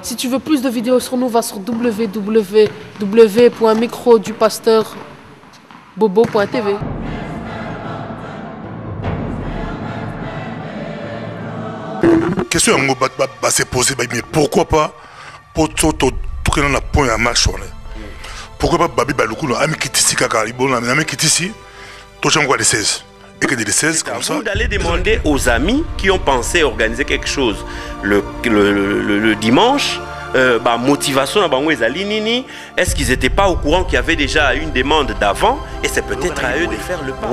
Si tu veux plus de vidéos sur nous, va sur www.microdupasteur.bobo.tv. Question va se poser, mais pourquoi pas pour tout le point à marche? Pourquoi pas Babi Baloukou, ami qui ici, ami qui ici, tout le monde les 16. Et que des 16 comme ça. Vous allez demander aux amis qui ont pensé organiser quelque chose le dimanche. Motivation est-ce qu'ils n'étaient pas au courant qu'il y avait déjà une demande d'avant et c'est peut-être à eux de faire le pas.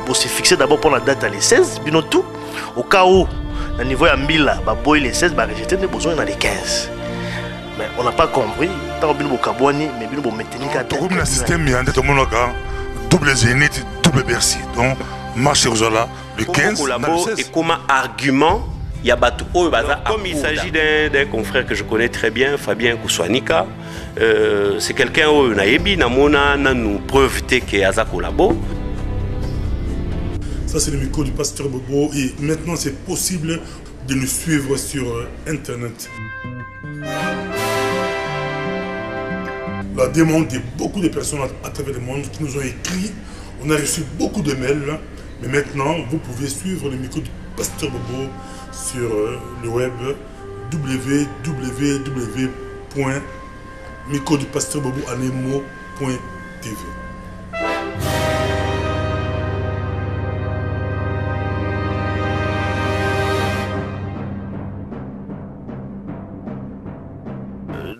Vous se fixer d'abord pour la date à les 16, bien tout. Au cas où, au niveau de Mbila, les 16, rejeter les besoins dans les 15. Mais on n'a pas compris. Tant que nous avons mais nous avons maintenu le système, il y a double Zénith, double Bercy. Donc, marche aux là, le 15. Et comme argument, il y a Batou comme il s'agit d'un confrère que je connais très bien, Fabien Kouswanika, c'est quelqu'un qui a nous preuve que Aza collabo. Ça, c'est le micro du pasteur Bobo et maintenant, c'est possible de nous suivre sur Internet. La demande de beaucoup de personnes à travers le monde qui nous ont écrit. On a reçu beaucoup de mails, mais maintenant, vous pouvez suivre le micro du pasteur Bobo sur le web www.microdupasteur.bobo.tv.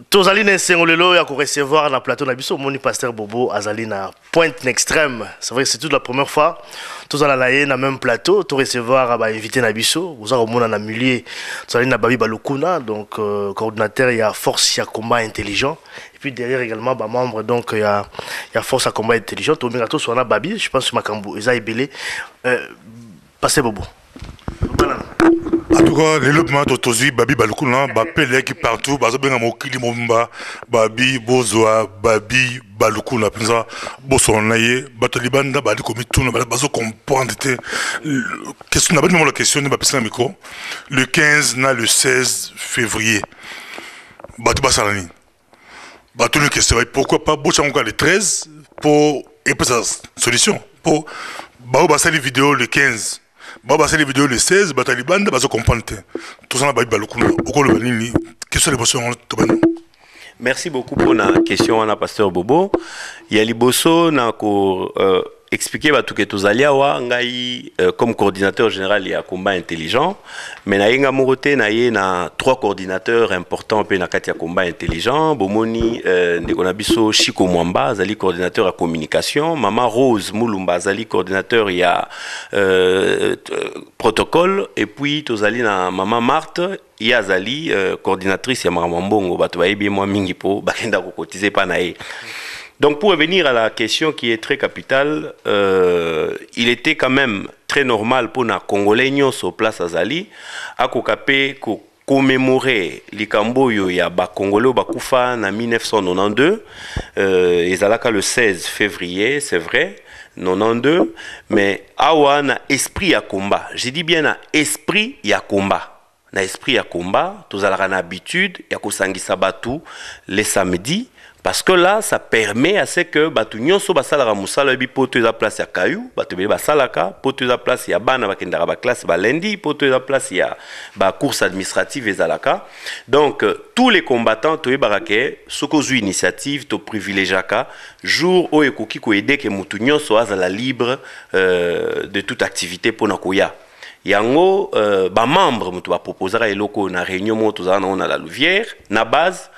Tozali na sengolelo ya ko recevoir na plateau na biso moni pasteur Bobo azali na pointe extrême. C'est vrai que c'est toute la première fois tozala na ye na même plateau to recevoir ba invité na biso vous a mona na milieu tozali na Babi Balukuna donc coordinateur il y a force ya combat intelligent et puis derrière également ba membre donc il y a force à combat intelligent to mingato so na Babi je pense makambo eza ebele pasteur Bobo. En tout cas, les lobements d'Otozi, Babi Balukuna, Bapele qui partout, Bazobenga Mokili Momba, Babi Bozoa, Babi Balukuna, Pinza, Bosonaye, Batolibanda, Badi Komituna, Bazo comprendre. Question, la question de Bapisa Miko. Le 15, le 16 février, Batu Basalani. Batu une question, pourquoi pas Bochanga le 13 pour épouser sa solution? Pour Bao Basali vidéo le 15. Baba c'est les vidéos le 16, Batalibanda, Bazo comprendre. Tout ça, Babi Balukuna, au le Banini, quelles sont les questions? Merci beaucoup pour la question, Anna Pasteur Bobo. Il y a Liboso, expliquer tout que tous aliawa ngai comme coordinateur général il y a combat intelligent mais na yenga morote na trois coordinateurs importants pe na kati ya combat intelligent bomoni ndeko na biso Chiko Mwamba azali coordinateur à communication Mama Rose Mulumba azali coordinateur il y a protocole et puis tozali na Mama Marthe Yazali coordinatrice ya Maramambongo bato bayebi moi mingi po bakenda ko cotiser pa na ye. Donc pour revenir à la question qui est très capitale, il était quand même très normal pour les Congolais sur place à Zali, à commémorer les Camboyo ya ba Congolais bakufa en 1992, et Zalaka le 16 février, c'est vrai, 92, mais awa na esprit à combat. J'ai dit bien na esprit ya combat. Na esprit ya combat, tous ala na habitude ya kosangisa batu les samedis. Parce que là, ça permet à ce que Batunyon so basala musala bi poto za place ya Kayou, batebe basalaka, poto za place ya bana bakendara ba classe ba lundi, poto za place ya ba course administrative ezalaka. Donc tous les combattants to barake soko zu initiative to privilégiaka jour o ekoki ko aider que mutunyon so azala libre de toute activité pour nakoya. Yango ba membre mutu ba proposera eloko na réunion moto za na la Louvière na base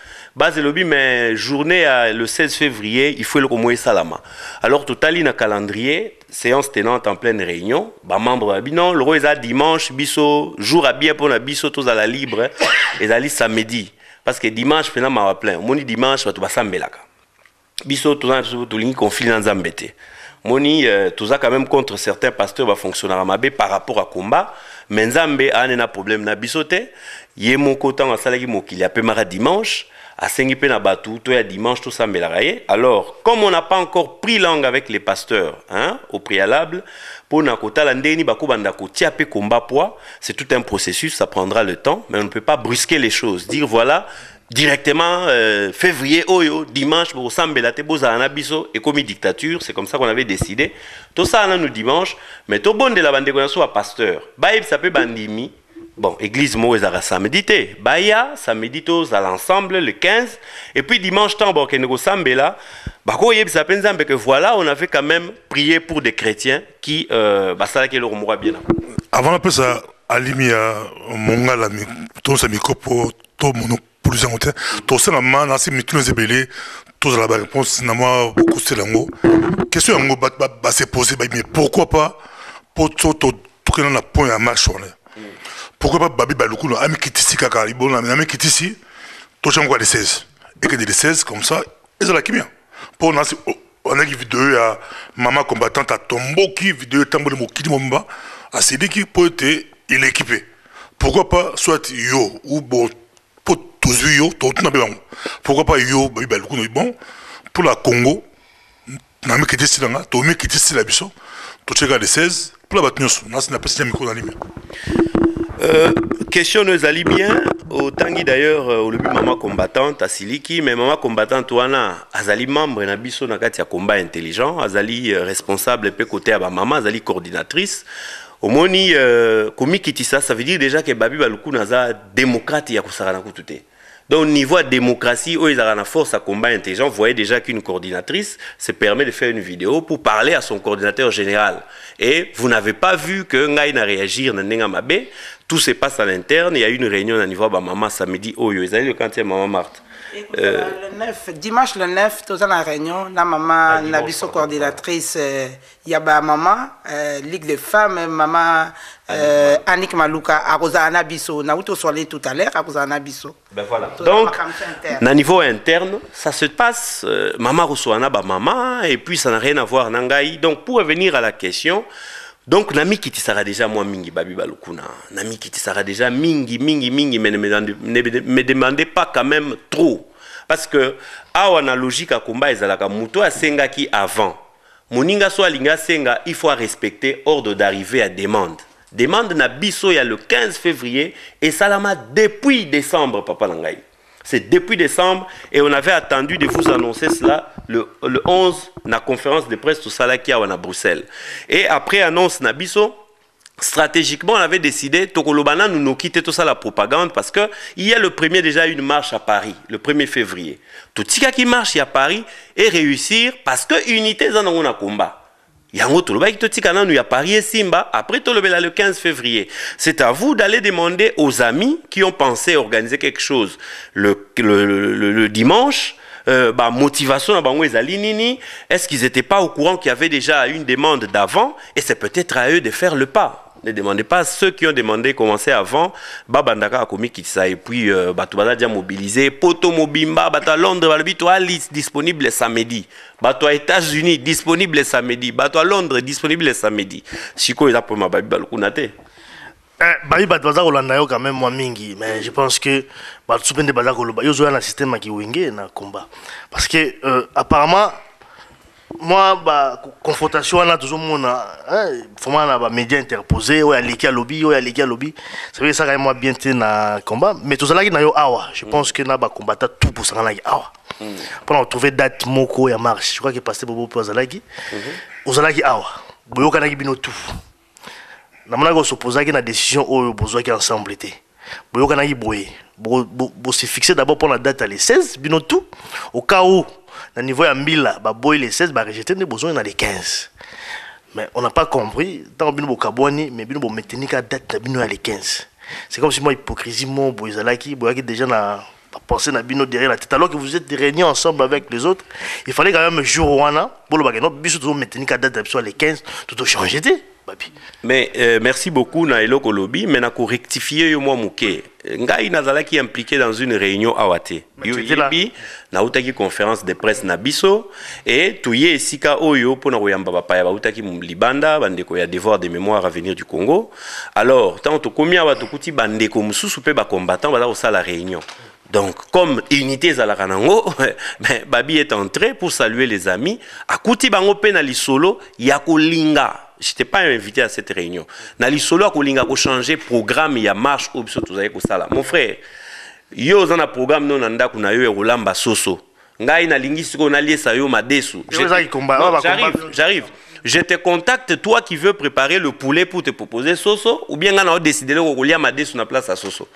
lobby mais journée le 16 février il faut le komoye salama. Alors totali na calendrier séance tenante en pleine réunion ba membre non le roi est dimanche biso jour à bien pour na biso tous à la libre et ali samedi parce que dimanche pena ma plein moni dimanche tu basambelaka biso tous lingi conflit dans zambete moni tout ça quand même contre certains pasteurs va fonctionner à mabé par rapport à combat mais nzambe a un problème na bisote yemo kotan a salaki mokili a pemara dimanche à Sengipe na Batou, tout dimanche, tout ça, alors, comme on n'a pas encore pris langue avec les pasteurs, hein, au préalable, pour Nakota Landeni, Bakubandako, Tiape Komba Poa, c'est tout un processus, ça prendra le temps, mais on ne peut pas brusquer les choses. Dire voilà, directement février oyo dimanche pour sambela te bozana biso et comme dictature, c'est comme ça qu'on avait décidé tout ça nous dimanche mais to bonde la bande ko so pasteur baïb ça peut bandimi bon église mo ezara samedi te baya samedi tous à l'ensemble le 15 et puis dimanche temps bon que nous sambela bako yeb ça penza que voilà on avait quand même prié pour des chrétiens qui basala que leur moura bien avant un peu ça alimia mongala tout ça mikopo to mono plus en côté tout ça maman na c'est mitino zebele tout la réponse na moi beaucoup c'est lango question ngo ba se poser mais pourquoi pas pour tout que na point à marche on pourquoi pas babi baluku no ami kitisi kaka ibona ami kitisi to chango les 16 et que des 16 comme ça et ça la qui bien pour on a une vidéo à maman combattante à tomboki vidéo tambo de mokidi momba à celui qui peut être il est équipé pourquoi pas soit yo ou bon pour tous yo tout na bien pourquoi pas yo babi baluku no bon pour la Congo na mi kitisi langa to mi kitisi la biso to chega les 16 pour la batnyos na c'est na pas si micro dans l'image. Question nous allie bien au tangi d'ailleurs au début maman combattante à Siliki mais maman combattante wana azali membre na biso na kati ya combat intelligent azali responsable pe côté à maman azali coordinatrice au moni komi kitisa ça veut dire déjà que babi baluku naza démocrate ya kusara na kututé. Donc au niveau de démocratie, où ils ont la force à combat intelligent, vous voyez déjà qu'une coordinatrice se permet de faire une vidéo pour parler à son coordinateur général. Et vous n'avez pas vu que Ngaï n'a réagi dans Nengamabé, tout se passe à l'interne, il y a eu une réunion à niveau de maman samedi, oh, ils allaient le cantier maman Marthe. Le 9, dimanche le 9, tous à la réunion, la maman, la biso coordinatrice, il y a maman, Ligue des femmes, maman Annick Malouka, à Rosana Bisso, on a tout soirée tout à l'heure, à Rosana Bisso. Ben voilà. Donc, à niveau interne, ça se passe, maman reçoit maman, et puis ça n'a rien à voir Nangaï. Donc, pour revenir à la question, donc, Nami qui sera déjà moi mingi babi balukuna. Nami qui sera déjà mingi, mais ne me demandez pas quand même trop. Parce que, à la logique à combat, ils ont muto à senga qui avant. Moninga soit linga senga, il faut respecter ordre d'arrivée à demande. Demande na biso il y a le 15 février et salama depuis décembre, papa Langaï. C'est depuis décembre et on avait attendu de vous annoncer cela le 11 na conférence de presse tout ça là qui a à Bruxelles. Et après annonce Nabiso, stratégiquement on avait décidé Tokolobana nous quitter tout ça la propagande parce que il y a le premier déjà une marche à Paris le 1er février. Tout tika qui marche à Paris et réussir parce que unité dans on a combat. Yango toloba ki totika nanu ya Paris et Simba après tolobela le 15 février. C'est à vous d'aller demander aux amis qui ont pensé organiser quelque chose le dimanche. Motivation est-ce qu'ils n'étaient pas au courant qu'il y avait déjà une demande d'avant et c'est peut-être à eux de faire le pas. Ne demandez pas ceux qui ont demandé commencer avant. Babandaka a commis ça et puis Batouala déjà mobilisé. Poto Mobimba, Bato Londres, Balbito Alice disponible samedi. Bato États-Unis disponible samedi. Bato Londres disponible samedi. Chico est pour ma babi balukunate. Babi Batouaza Rolanda yo quand même moi mingi mais je pense que Batsupende Bazako Loba yo zoya na système qui wingé na combat parce que apparemment moi bah confrontation là toujours mon format na ba médias interposés ou aliki lobby c'est vrai ça quand même moi bien té na combat mais tout ça là qui na yo awa je pense que na ba combattant tout pour ça là awa pour trouver date moko ya marche je crois que passer bobo pour zalaki ozalaki awa boyo kana ki bino tout na mona ko s'opposer na décision au besoin qui ensemble était boyo kana ki boye bo se fixer d'abord pour la date à les 16 bino tout au cas où au niveau de Mbila, boy les 16, rejeter des besoins dans les 15. Mais on n'a pas compris. Dans le Kabouani, mais bien maintenir la date dans les 15. C'est comme si moi, hypocrisie, moi, Boizalaki, déjà pensé à bino derrière la tête. Alors que vous êtes réunis ensemble avec les autres, il fallait quand même un jour où on a, pour le bagage, toujours maintenir la date sur les 15, tout changer. Mais merci beaucoup Naelo Kolobi, mais na ko rectifier yo moi muke. Ngai nazala qui impliqué dans une réunion à Wate. Yobi na utaki conférence de presse na biso et touye esika oyo pona koyamba bapa ya utaki libanda bandeko ya devoir de mémoire à venir du Congo. Alors tant to komia wa to kuti bandeko mususu pe ba combattant bala au la réunion. Donc, comme unité Zalaranango, Babi est entré pour saluer les amis. À Kouti Bango Penali Solo, Yako Linga. Je n'étais pas invité à cette réunion. Nali Solo, Yako Linga, ko changer programme, il y a marche, ou tout ça, Mon frère, yo za na programme non nanda kuna yo rolamba soso ngai na lingi siko na liesa yo madesu j'arrive je te contacte toi qui veux préparer le poulet pour te proposer soso ou bien on a décidé de rouler madesu na place à soso.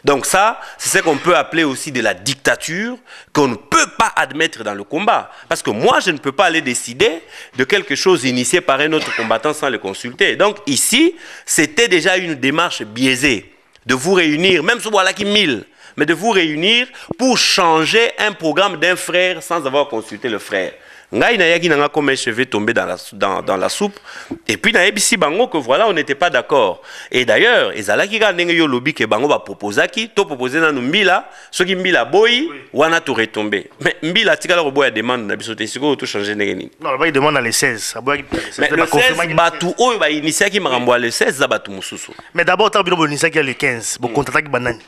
Donc ça, c'est ce qu'on peut appeler aussi de la dictature qu'on ne peut pas admettre dans le combat. Parce que moi, je ne peux pas aller décider de quelque chose initié par un autre combattant sans le consulter. Donc ici, c'était déjà une démarche biaisée de vous réunir, même si voilà qui 1000, mais de vous réunir pour changer un programme d'un frère sans avoir consulté le frère. Ngai na yaki nanga comme un cheveu tombé dans la soupe. Et puis na ebisi bango que voilà, on n'était pas d'accord. Et d'ailleurs, ezalaki ka ndenge yo lobby ke bango ba proposaki, to proposer na mbila, soki mbila boy, wana to retomber. Mais mbila tikala ko boya demande na biso te siko to changer ndenge nini. Non, ba demande na le 16, mais le 16 batu oyo ba initiaki makambo le 16 za batu mususu. Mais d'abord tant bino initiaki le 15, bo contactaki banani.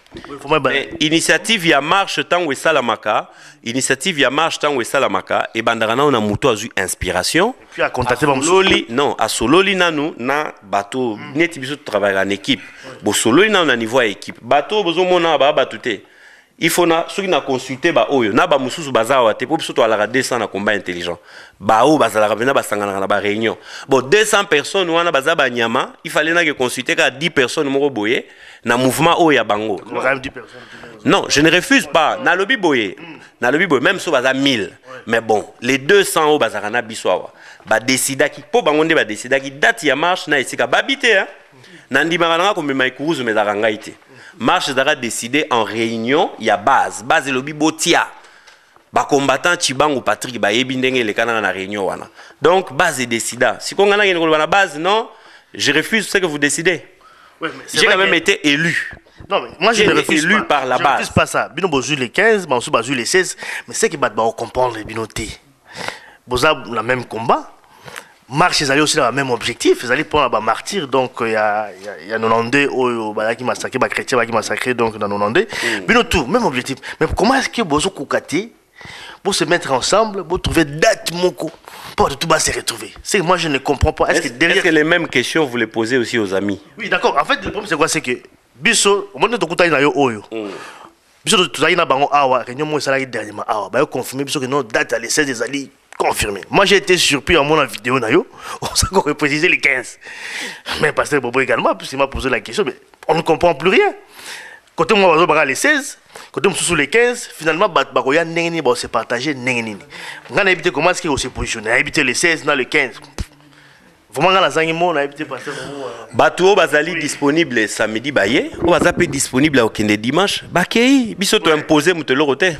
Initiative ya marche tango esalamaka, initiative ya marche tango esalamaka et bandarana on a muto azu inspiration. Et puis à contacter Sololi, non, à Sololi nanu na bateau, neti biso travailler en équipe. Bo Sololi na on a niveau équipe. Bateau bozo mona ba batute. Il faut na ceux qui na consulter ba oyo na ba mususu bazawa te po biso to ala 200 na combat intelligent. Ba o bazala bena basangana na ba réunion. Bon 200 personnes wana bazaba nyama, il fallait na que consulter ka 10 personnes moko boye na mouvement o ya bango. Non, je ne refuse pas. Na lobby boye. Na lobby boye même so baza 1000. Mais bon, les 200 o bazarana biswawa. Ba décida ki po bangonde ba décida ki date ya marche na esika babité hein. Na ndimaka ko mema ikuruzu mezaranga ite. Marche d'ara décidé en réunion, il y a base lobby botia. Ba combattant Chibango Patrick ba yebi ndenge le kana na réunion wana. Donc base est décida. Si qu'on ngana ngene na base non, je refuse ce que vous décidez. Ouais, j'ai quand même été élu. Non, mais moi je ne refuse élu pas. par la base. Je ne refuse pas ça. Bino bozu les 15, bansu bazu les 16, mais c'est que bat ba comprendre binoté. Boza la même combat. Marche ils allaient aussi dans le même objectif, ils allaient prendre la martyr donc il y a 92 au balaki massacré, ba chrétien qui massacré donc dans 92. Bino tout même objectif. Mais comment est-ce que bozo kokati pour se mettre ensemble, pour trouver date moko pour tout bas se retrouver. C'est que moi je ne comprends pas. Est-ce que les mêmes questions vous les posez aussi aux amis? Oui, d'accord. En fait, le problème c'est quoi, c'est que biso, au moment où tu as yo oyo. Biso tu as na bango awa, réunion mo salaki dernièrement awa, ba confirmer biso que non date à les 16 des alliés confirmé. Moi j'ai été surpris en mon vidéo nayo, on s'est encore précisé les 15. Mais pasteur Bobo également, puisqu'il m'a posé la question, mais on ne comprend plus rien. Côté moi bazo les 16, côté moi sous les 15, finalement bakoya nengeni ba se partager nengeni. On a évité comment est-ce qu'il s'est positionné, a évité les 16 dans les 15. Vraiment la zangi mo na évité pasteur Bobo. Bato bazali disponible samedi baye, o bazape disponible au kende dimanche, bakei biso to imposer mutelo roté.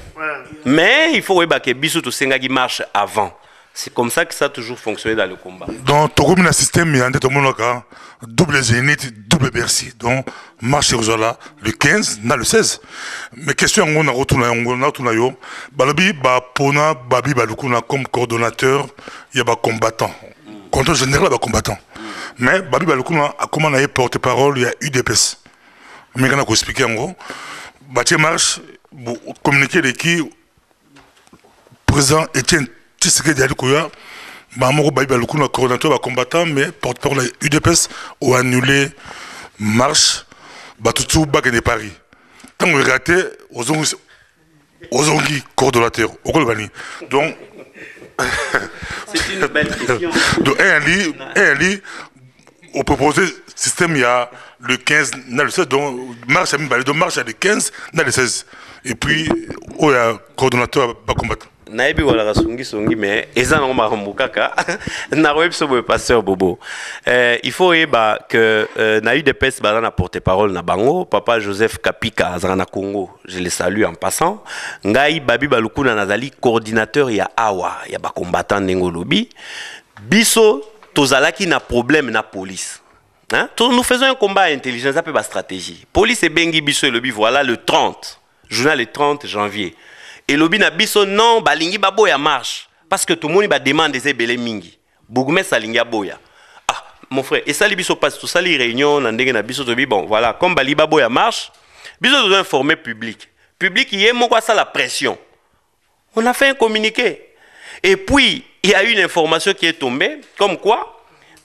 Mais il faut que biso to senga qui marche avant. C'est comme ça que ça a toujours fonctionné dans le combat. Donc, tu as un système, il y a un double zénith, double Bercy. Donc, marche le 15, le 16. Mais question, on a retourné, Balobi, Pona, Babi, Balukuna, comme coordonnateur, il y a un combattant. Contrôle général, il y a un combattant. Mais Babi Balukuna, comment on a porte-parole, il y a UDPS. Mais on a expliqué en gros. Bâti marche, communiquer avec qui, président Etienne Tshisekedi Alikoya, Bamoro Babi Balukuna, coordonnateur, combattant, mais porte-parole UDPS, ont annulé marche, Batutu, Bac de Paris. Tant qu'on raté, aux ongi coordonnateur, au Colbani. Donc, c'est une belle question. Donc, un lit, au proposé système, il y a le 15, le 16, donc marche à le 15, le 16. Et puis, il y a un coordonnateur à combattre. Naibi wala rasungi songi mais ezana ngoma kaka na webso bo pasteur Bobo. Il faut que na UDPS ba na porte-parole na bango papa Joseph Kapika azana Congo. Je le salue en passant. Ngai Babi Balukuna nazali coordinateur ya awa ya ba combattant ndenge lobi. Biso tozalaki na problème na police. Hein? Nous faisons un combat intelligent, ça peut pas stratégie. Police et bengi biso lobi voilà le 30. Journal le 30 janvier. Et lobby na biso non balingi baboya marche parce que tout le monde va demander des belé mingi. Bougoume salingi boya. Ah mon frère, et ça li biso passe tout ça les réunions na ndenge na biso tobi bon voilà comme bali baboya marche, biso doit informer public. Public y est mon quoi ça la pression. On a fait un communiqué. Et puis il y a une information qui est tombée comme quoi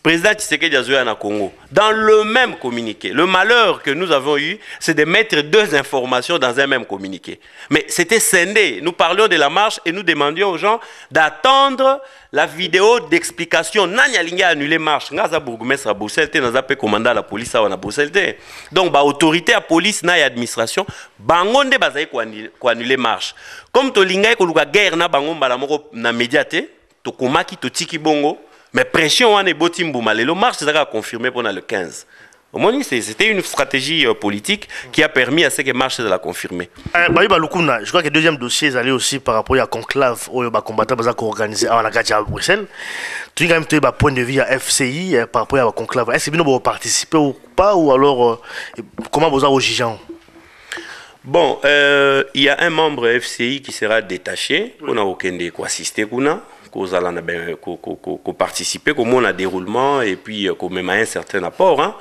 président Tshisekedi Azoya na Congo. Dans le même communiqué. Le malheur que nous avons eu, c'est de mettre deux informations dans un même communiqué. Mais c'était scindé. Nous parlions de la marche et nous demandions aux gens d'attendre la vidéo d'explication. Nani alingi annuler marche. Ngaza bourgmestre à Bruxelles, naza pe commandant la police à Bruxelles. Donc ba autorité à police na administration, bangonde bazayi ko annuler marche. Comme to linga ko luka guerre na bango mbala moko na médiaté, to komaki to tiki bongo, mais pression wane botimbu malelo marche ça a confirmé pendant le 15. C'était une stratégie politique qui a permis à ce que marche de la confirmer. Je crois que le deuxième dossier est allé aussi par rapport à conclave où les combattants ont organisé à Bruxelles. Tu as quand même un point de vue à FCI par rapport à conclave. Est-ce que vous participez ou pas, ou alors comment vous avez jugé? Bon, il y a un membre FCI qui sera détaché. On a aucun de quoi assister qu'on participer, comme on a déroulement et puis qu'on même un certain apport. Hein.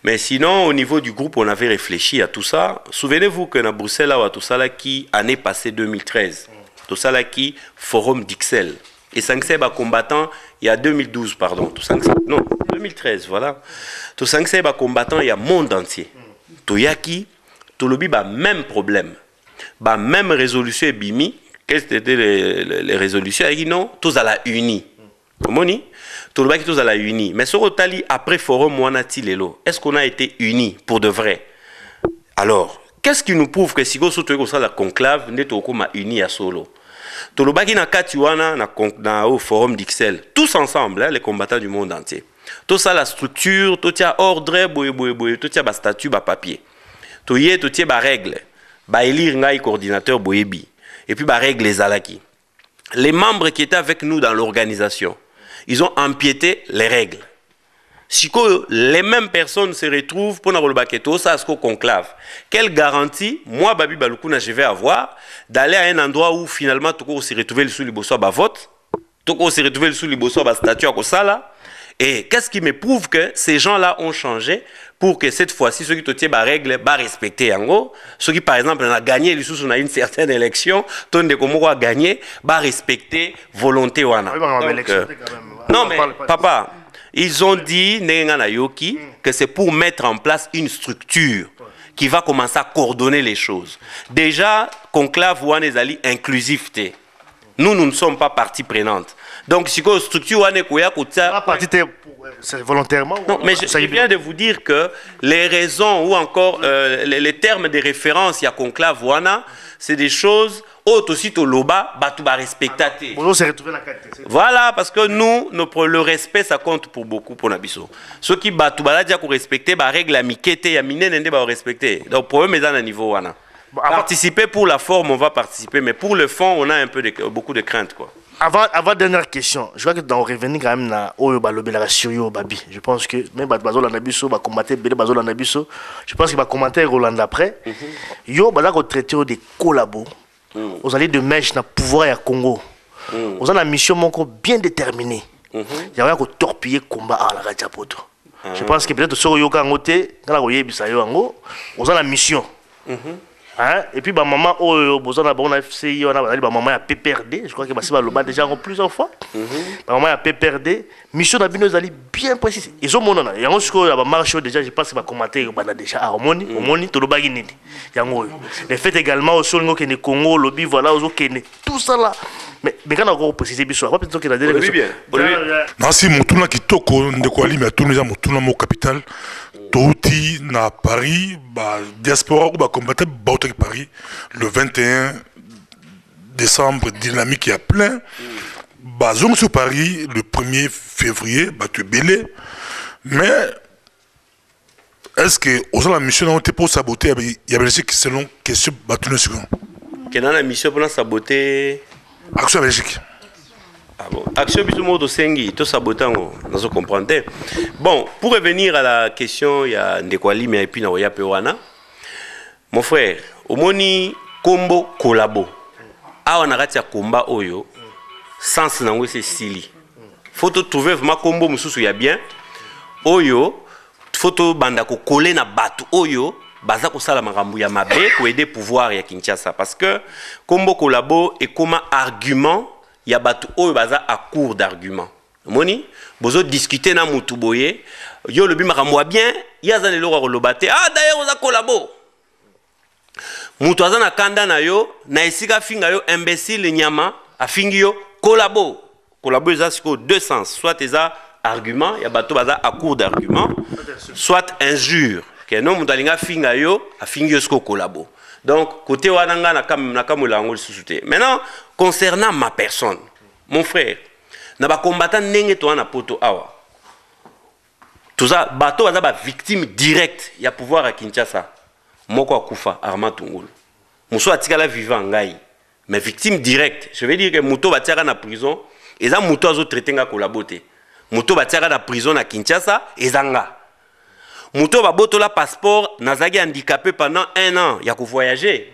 Mais sinon, au niveau du groupe, on avait réfléchi à tout ça. Souvenez-vous que dans Bruxelles, là, tout ça là qui année passée 2013, tout ça là qui forum d'Ixelles. Et 5 combattants, il y a 2012, pardon. Tout 5, non, 2013, voilà. Tout 5 combattants, il y a monde entier. Tout yaki, tout le même problème. Même résolution et bimi. Quelles étaient les résolutions? Il dit non, tous à la uni. Comment dit? Tout le monde tous à la uni. Mais sur Otali, après forum Mouanati-Lelo, est-ce qu'on a été unis pour de vrai? Alors, qu'est-ce qui nous prouve que si vous avez la conclave, nous sommes unis à solo? Tout le monde na au forum d'Ixelles, tous ensemble, hein, les combattants du monde entier. Tout ça, la structure, tout ça, ordre, tout ça, statut, papier. Tout ça, règle. Élire un coordinateur boyebi. Et puis, règle les alaki. Les membres qui étaient avec nous dans l'organisation, ils ont empiété les règles. Si les mêmes personnes se retrouvent pour nous ça conclave, quelle garantie, moi, Babi Balukuna, je vais avoir d'aller à un endroit où finalement, tout se retrouver sous le bosso à vote, tout se retrouver sous le bosso à statut à Kosala. Et qu'est-ce qui me prouve que ces gens-là ont changé pour que cette fois-ci, ceux qui te tiennent la règle, respecter en gros. Ceux qui, par exemple, ont gagné, on a une certaine élection, ton de comment a gagné, respecter volonté. Donc, non, mais papa, ils ont dit, que c'est pour mettre en place une structure qui va commencer à coordonner les choses. Déjà, conclave ou anezali inclusivité. Nous ne sommes pas partie prenante. Donc, si la structure c'est volontairement. Non, mais je viens de vous dire que les raisons ou encore les termes de référence, il y a conclave wana, c'est des choses autres aussi au loba, batuba respectaté. Voilà, parce que nous, le respect, ça compte pour beaucoup pour Nabiso. Ceux qui batuba là, qu'on respecter, bah règle la miquette, ya mine n'ende ba respecter. Donc, pour eux, mais à un niveau wana. Participer pour la forme, on va participer, mais pour le fond, on a un peu beaucoup de craintes, quoi. Avant dernière question, je vois que dans revenir quand même na Oyo Lobela sur Yo Babi. Je pense que même Bazola Nabiso va combattre Bazola Nabiso. Je pense qu'il va commenter Roland après. Yo Bazako traité des collabos. Vous allez de mèche na pouvoir à Congo. Vous avez une mission bien déterminée. Il y a un torpiller combat à la Radiapoto. Je pense que peut-être sur Yo Kangote, quand la Oye Bisayo Ango, vous avez la mission. Hein? Et puis, maman, on a FCI, on a maman a PPRD, je crois que c'est le déjà en plusieurs fois. Maman a PPRD, mission d'abino bien précise. Ils ont mon nom. Il y a un marché déjà, je pense qu'il va commenter déjà harmonie, harmonie, tout le bagage. Les faits également au sol que Congo, lobby, voilà, tout ça là. Mais quand on a précisé, il faut peut-être qu'il a dit. Non, si mon tournoi qui toque, de quoi aller, mais tout le monde, mon tournoi, capital. Touti na Paris, diaspora ou combattre Paris le 21 décembre, dynamique il y a plein. Zone sur Paris le 1er février, tu belé. Mais est-ce que aux la mission n'a été pour saboter? Il y a des gens qui selon question battu le second. Quelle est la mission pour saboter? Action Belgique. Ah bon. Action Bisumodo Sengi, tout sabotant, nous comprenons. Bon, pour revenir à la question, il y a Ndekwali, mais puis il y a Pewana. Mon frère, au moni combo collabo. Ah, on a raté un combat oyo. Sans nango c'est stili. Faut trouver vraiment combo mususu ya bien. Oyo, faut banda ko coller na batu oyo. Baza ko sala makambu ya mabe ko aider pouvoir ya Kinshasa parce que combo collabo est comme argument. Il y a batu oyo baza à court d'arguments. moni bozo discuter na mutu boye yo le bimakamwa bien yaza lelo ko lobate ah d'ailleurs on a collabo mutu azana kanda na yo na esika finga yo imbécile nyama afingi yo collabo eza siko deux sens soit eza argument ya bato baza à court d'argument soit injure que non mutu alinga finga yo afingi yo siko collabo donc côté wananga na kamula ngol susute maintenant concernant ma personne mon frère na ba combattant ndenge to na poto awa tout ça bato baza ba victime directe ya pouvoir à Kinshasa moko akufa Armand Tungulu muso atikala vivant ngai mais victime directe je veux dire que muto batiaka na prison eza muto azo traiter nga kolabote muto batiaka na prison na Kinshasa ezanga muto babotola passeport nazaki handicapé pendant 1 an ya ko voyager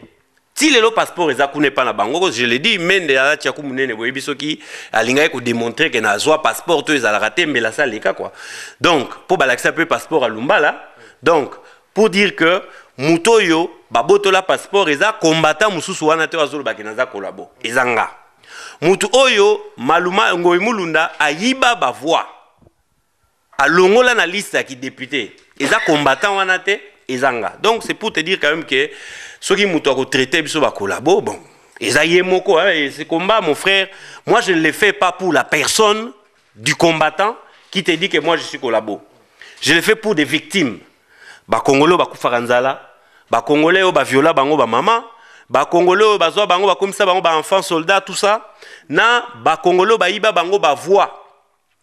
si le passeport eza kune pa na bango je le dis mende ya tia ku munene boye bisoki alinga ko démontrer que na zwa passeport to ezala raté mais la salle leka quoi donc pour balakisa peu passeport à Lumbala donc pour dire que muto yo babotola passeport eza combattant mususu wana te azolo bakenaza kolabo ezanga mutu oyo maluma ngoyi mulunda ayiba ba voix alongola na liste qui député eza combattant wana te ezanga donc c'est pour te dire quand même que ceux qui mutu ko traiter biso ba kolabo bon eza yemoko ce combat mon frère moi je ne le fais pas pour la personne du combattant qui te dit que moi je suis collabo je le fais pour des victimes ba Congolais ba kufa nzala ba Congolais ba viola bango ba mama ba Congolais ba zo bango ba komisa bango ba enfants soldats tout ça na ba Congolais ba iba bango ba voix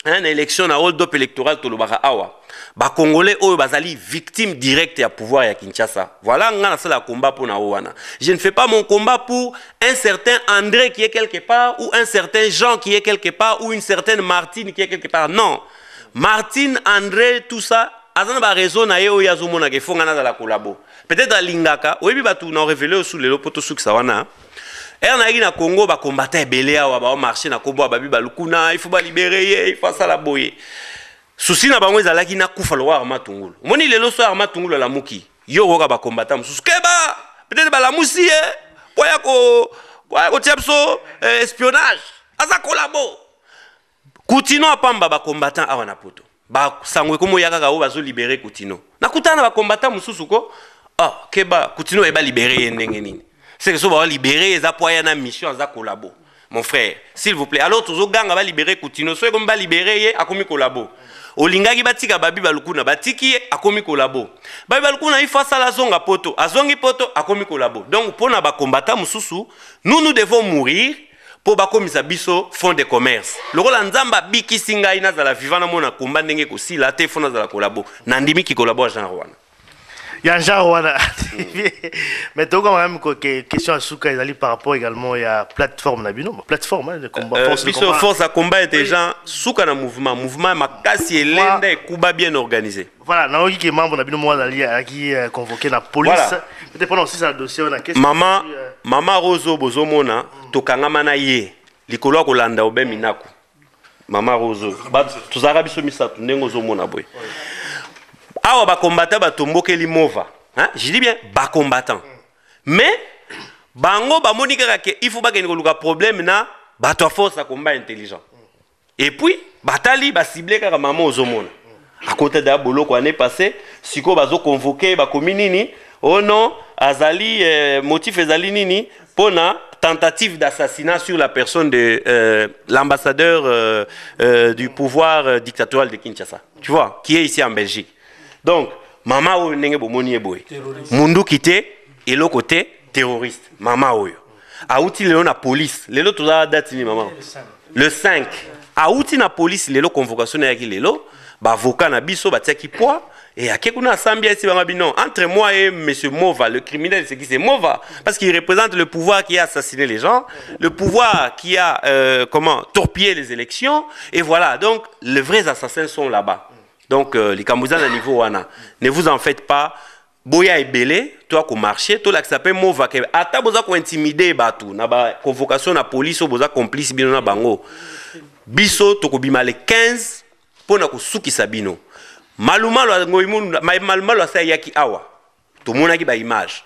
hein na élection na hold up électoral to lobaka awa ba Congolais oyo bazali victime directe ya pouvoir ya Kinshasa voilà ngana sala combat pour na wana je ne fais pas mon combat pour un certain André qui est quelque part ou un certain Jean qui est quelque part ou une certaine Martine qui est quelque part non Martine André tout ça azana ba raison na yo yazo mona ke fonga na la collabo peut-être à lingaka oyebi batu na révéler sous les lopoto sous ça wana na na Congo ba combattre belé awa ba marcher na kombo ba biba lukuna il faut ba libérer il faut ça la boyer souci na bango ezalaki na kufa lo Armand Tungulu moni lelo so Armand Tungulu la muki yo roka ba combattre mususu keba peut-être ba la musi poya ko tiapso espionnage aza collabo Koutino apamba ba combattant awa na poto ba sangwe komo yaka ka o bazo libérer Koutino na kutana ba combattant mususu ko ah keba Koutino eba libérer ndenge nini c'est que so ba libérer eza poya na mission za collabo mon frère s'il vous plaît alors tozo ganga ba libérer Koutino so ko ba libérer ye akomi collabo olingaki batika babi balukuna batiki akomi collabo babi balukuna ifasa la zonga poto azongi poto akomi collabo donc pona ba combattant mususu nous devons mourir pour bakomisa biso fond de commerce lokola nzamba biki singa ina za la vivana mona komba ndenge ko sila te fona za la collabo na ndimi ki collabo genre wana ya genre wana mais to quand même que question à souka ezali par rapport également à plateforme na bino plateforme de combat force à combat intelligent souka na mouvement makasi elenda et kuba bien organisé voilà na oki ke membre na bino mo azali qui convoqué na police peut-être pendant aussi ça dossier on a question mama Rozo bozomona tokangama na ye likolo akolanda obe minaku mama Rozo tozaka biso misatu ndenge ozomona boy awa ba combattant ba tombokeli mova hein je dis bien ba combattant mais bango ba monika ke il faut ba gagner le problème na ba to force à combat intelligent et puis batali ba cibler ka maman ozomona à côté de boloko année passée siko bazo convoquer ba kominini oh non azali motif ezali nini pona tentative d'assassinat sur la personne de l'ambassadeur du pouvoir dictatorial de Kinshasa tu vois qui est ici en Belgique donc mama oyo ndenge bomoni eboye mundu kité et le côté terroriste mama oyo auti lelo na police lelo toza date ni mama le 5 auti na police lelo convocation ya ki lelo ba avocat na biso batiaki poids et à kuna sambia ici banga bino entre moi et monsieur Mova le criminel c'est qui c'est Mova parce qu'il représente le pouvoir qui a assassiné les gens le pouvoir qui a torpillé les élections et voilà donc les vrais assassins sont là-bas. Donc, les Camerounais à niveau wana, ne vous en faites pas. Boya est belé, toi qu'on marché, toi là qui s'appelle Mova, ata boza ko intimider batu, na ba convocation na police ou boza complice bino na bango. Biso toko bima le 15 pour na ko suki sabino. Maluma lo ngoimu maluma lo sa yaki awa. To mona ki ba image.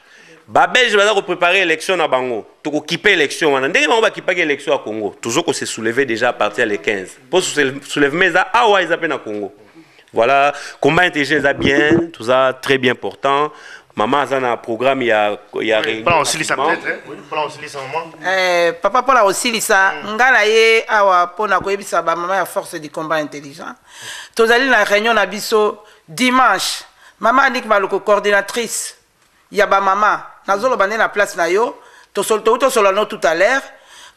ba belge va préparer l'élection na bango to ko kiper élection wana ndenge bango ba kiper élection à Congo toujours qu'on se soulever déjà à partir les 15 pour soulever mais ça awa ils appellent na Congo voilà combat intelligent ça bien tout ça très bien portant maman ça na programme il y a pas aussi ça peut-être oui pas aussi ça moment papa pour la aussi ça ngala ye awa pona ko yebisa ba maman ya force du combat intelligent tozali na réunion na biso dimanche maman Anik Maluku coordinatrice ya ba maman nazolo bande na place na yo to solo tout à l'heure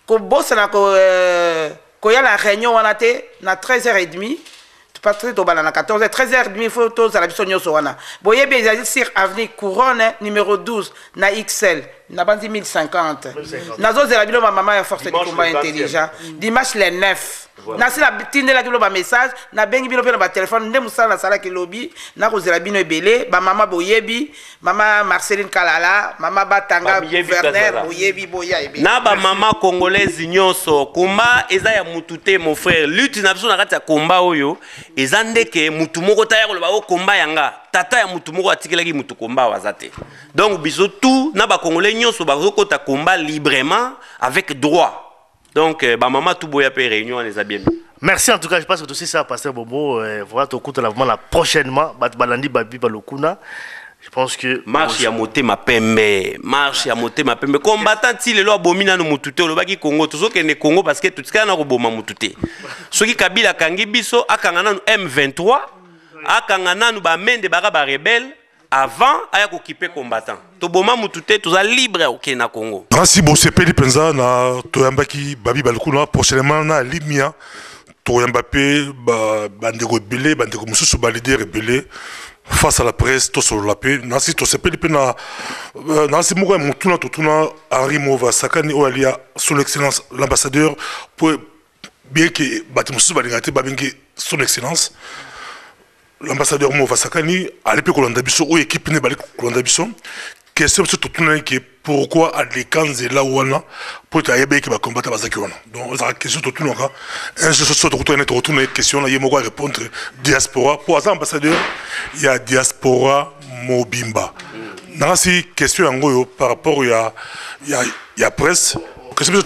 ko bossa na ko ya la réunion wana te na 13h30 Patrick Tobala na 14h 13h30 faut tous à la biso nyoso wana boye bien sur avenue Couronne numéro 12 na XL na bandi 1050 nazo zela bilo maman ya force de combat intelligent dimanche le 9 na si la tinde la bilo ba message na bengi bilo pe na ba téléphone nde musala na sala ke lobby na ko zela bino ebele ba maman boyebi maman Marceline Kalala maman Batanga gouverneur boyebi boya ebe na ba maman congolaise nyonso combat eza ya mutute mon frère lutte na biso na kati ya combat oyo eza ndeke mutu moko taya ko ba o combat yanga tata ya mutu moko atikelaki mutu combat wazate donc biso tout na ba congolais nyonso ba kota combat librement avec droit. Donc, bah maman tout boya pe réunion les a bien mis. Merci en tout cas, je pense que aussi ça pasteur Bobo voilà tout coup la prochainement balandi babi balokuna. Je pense que marche ya moté ma pembe, marche ya moté ma pembe combattant ti le lo bomina no mutute lo baki Congo tout que ne Congo parce que tout ce na ko boma mutute. Soki Kabila kangi biso akangana no M23 akangana no ba mende ba rebelle avant aya ko kipe combattant to boma mutute to za libre au na Congo. Merci bon sepeli penza na to yambaki babi balukuna prochainement na limia to yambape bandeko belé bandeko mususu ba leader rebelle face à la presse to solo la paix nasi to sepeli pena nasi moko mutuna to tuna Henri Mova sakani o alia son excellence l'ambassadeur pour bien que bati mususu ba lingate ba bengi son excellence l'ambassadeur Mova Sakani à l'époque Kolanda Biso ou équipe ne balik Kolanda Biso question sur tout qui pourquoi à l'écanze là où on a pour tailler qui va combattre bazaki wana donc la question tout le monde un jeu sur retourner question là il me répondre diaspora pour ça ambassadeur il y a diaspora Mobimba nasi question en par rapport il y a presse question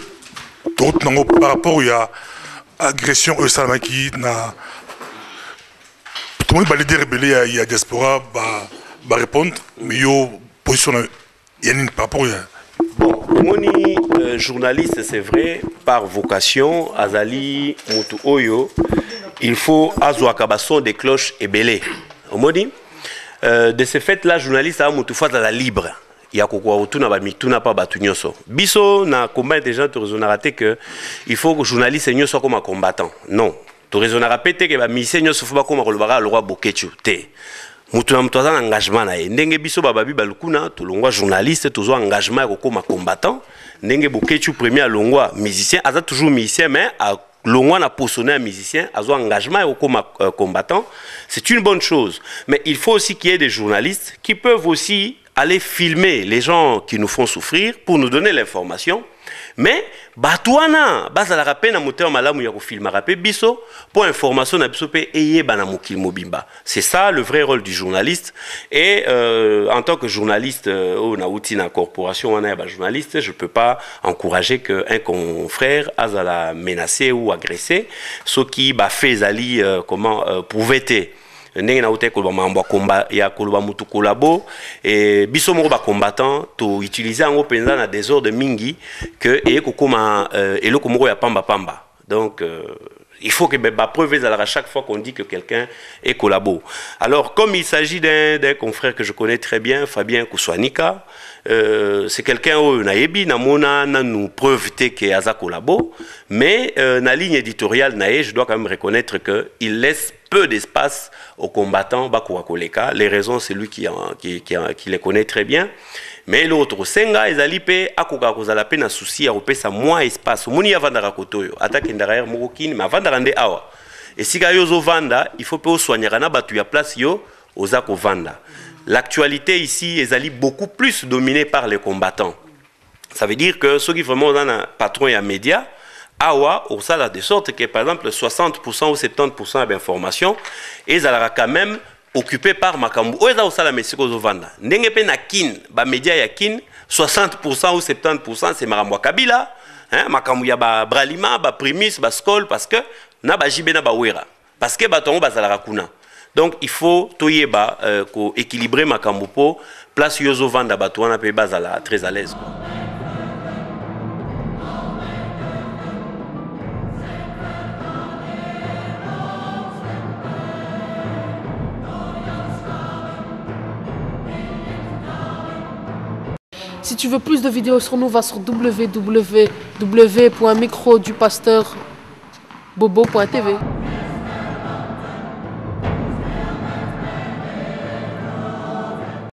tout par rapport il y a agression au Salamaki na tout le monde va dire il y a diaspora va répondre mais yo position il y a une par rapport bon moni journaliste c'est vrai par vocation azali mutu oyo il faut azwaka bason des cloches et belé moni de ce fait là journaliste a mutu fa la libre ya kokwa utuna ba mituna pa batu nyoso biso na combat des gens to raisonneraté que il faut que journaliste nyoso comme combattant non to raisonnera pété que ba mission nyoso faut ba comme kolobara le roi Bokechu té mutu na mutu azana engagement na ye ndenge biso bababi balukuna to longwa journaliste to zo engagement ya kokoma combattant ndenge Bokechu premier à longwa musicien aza toujours musicien mais à longwa na posonné un musicien azo engagement ya kokoma combattant c'est une bonne chose mais il faut aussi qu'il y ait des journalistes qui peuvent aussi aller filmer les gens qui nous font souffrir pour nous donner l'information. Mais, batouana, basa la rappel na moteur malamu ya ko filma rappel biso pour information na biso pe eye bana mokil mobimba. C'est ça le vrai rôle du journaliste et en tant que journaliste au na outil na corporation wana ya ba journaliste, je peux pas encourager que un confrère azala menacer ou agresser ce qui ba fait zali comment prouver ndenge na uté koloba mambo combat ya koloba mutu kolabo et biso moko ba combattant to utiliser ngo penza na désordre mingi que et kokoma eloko moko ya pamba pamba donc il faut que ba preuve à chaque fois qu'on dit que quelqu'un est collabo. Alors comme il s'agit d'un confrère que je connais très bien, Fabien Kouswanika, c'est quelqu'un où naebi namona na nous preuve que aza collabo, mais na ligne éditoriale nae, je dois quand même reconnaître que il laisse peu d'espace aux combattants Bakoua Koleka. Les raisons, c'est lui qui les connaît très bien. Mais l'autre, Senga, Ezalipe, Akoka Kozalape, na souci, a repé moins espace. Mouni Avandara Kotoyo, attaque derrière Morokin, mais Avandarande Awa. Et si Gayozo Vanda, il faut pas soigner Rana Batuya place yo, Ozako Vanda. L'actualité ici, Ezali beaucoup plus dominée par les combattants. Ça veut dire que ceux qui vraiment ont un patron et un média, Awa, au salaire de sorte que par exemple 60% ou 70% d'informations, ils allaient quand même occupé par Makambu. Oeza au salaire Mexico Zovanda. N'engue pe na kin, ba média ya kin, 60% ou 70% c'est Maramwa Kabila, hein, Makamouya ba Bralima, ba Primis, ba Skol, parce que na ba Jibé na ba Wera, parce que batongo ba Zalarakuna. Donc il faut toyeba ko équilibrer Makambupo, place Yozo Vanda Batouana pe bazala très à l'aise. Si tu veux plus de vidéos sur nous, va sur www.microdupasteur bobo.tv.